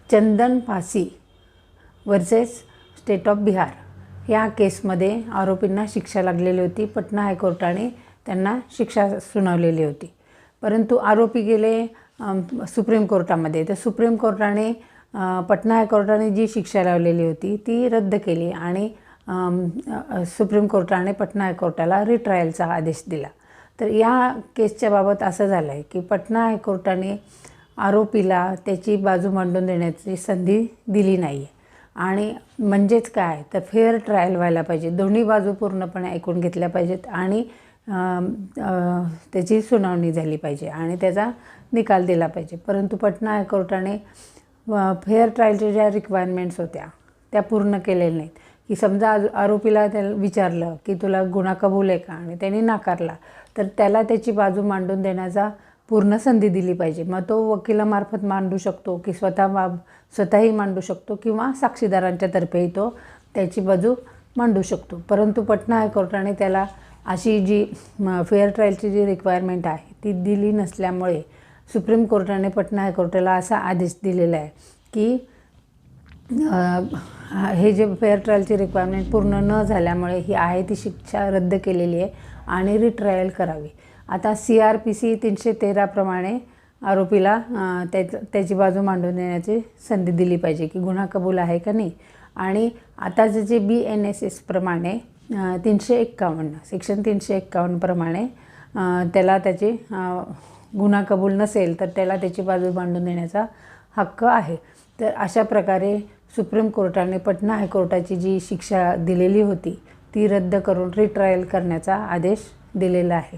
चंदन फासी versus state of Bihar या केसमध्ये आरोपींना शिक्षा लागलेली होती। पटना हायकोर्टाने त्यांना शिक्षा सुनावलेली होती, परंतु आरोपी गेले सुप्रीम कोर्टामध्ये। तर सुप्रीम कोर्टाने पटना हायकोर्टाने जी शिक्षा लावलेली होती ती रद्द केली आणि सुप्रीम कोर्टाने पटना हायकोर्टाला रिट्रायलचा आदेश दिला। तर या केसच्या बाबत असं झालं आहे की पटना हायकोर्टाने आरोपीला त्याची बाजू मांडून देण्याची संधी दिली नाही आहे। आणि म्हणजेच काय तर फेअर ट्रायल व्हायला पाहिजे, दोन्ही बाजू पूर्णपणे ऐकून घेतल्या पाहिजेत आणि त्याची सुनावणी झाली पाहिजे आणि त्याचा निकाल दिला पाहिजे। परंतु पटना हायकोर्टाने फेअर ट्रायलच्या ज्या रिक्वायरमेंट्स होत्या त्या पूर्ण केलेल्या नाहीत। की समजा आरोपीला त्याला विचारलं की तुला गुन्हा कबूल आहे का आणि त्याने नाकारला, तर त्याला त्याची बाजू मांडून देण्याचा पूर्ण संधी दिली पाहिजे। मग तो वकिलामार्फत मांडू शकतो की स्वतःही मांडू शकतो किंवा साक्षीदारांच्या तर्फेही तो त्याची बाजू मांडू शकतो। परंतु पटना हायकोर्टाने त्याला अशी जी फेअर ट्रायलची जी रिक्वायरमेंट आहे ती दिली नसल्यामुळे सुप्रीम कोर्टाने पटना हायकोर्टाला असा आदेश दिलेला आहे की हे जे फेअर ट्रायलची रिक्वायरमेंट पूर्ण न झाल्यामुळे ही आहे ती शिक्षा रद्द केलेली आहे आणि रिट्रायल करावी। आता CRPC 313 प्रमाणे आरोपीला त्याची बाजू मांडून देण्याची संधी दिली पाहिजे की गुन्हा कबूल आहे का नाही। आणि आता जे BNSS प्रमाणे 351 सेक्शन 351 प्रमाणे त्याला त्याची गुन्हा कबूल नसेल तर त्याला त्याची बाजू मांडून देण्याचा हक्क आहे। तर अशा प्रकारे सुप्रीम कोर्टाने पटना हायकोर्टाची जी शिक्षा दिलेली होती ती रद्द करून रिट्रायल करण्याचा आदेश दिलेला आहे।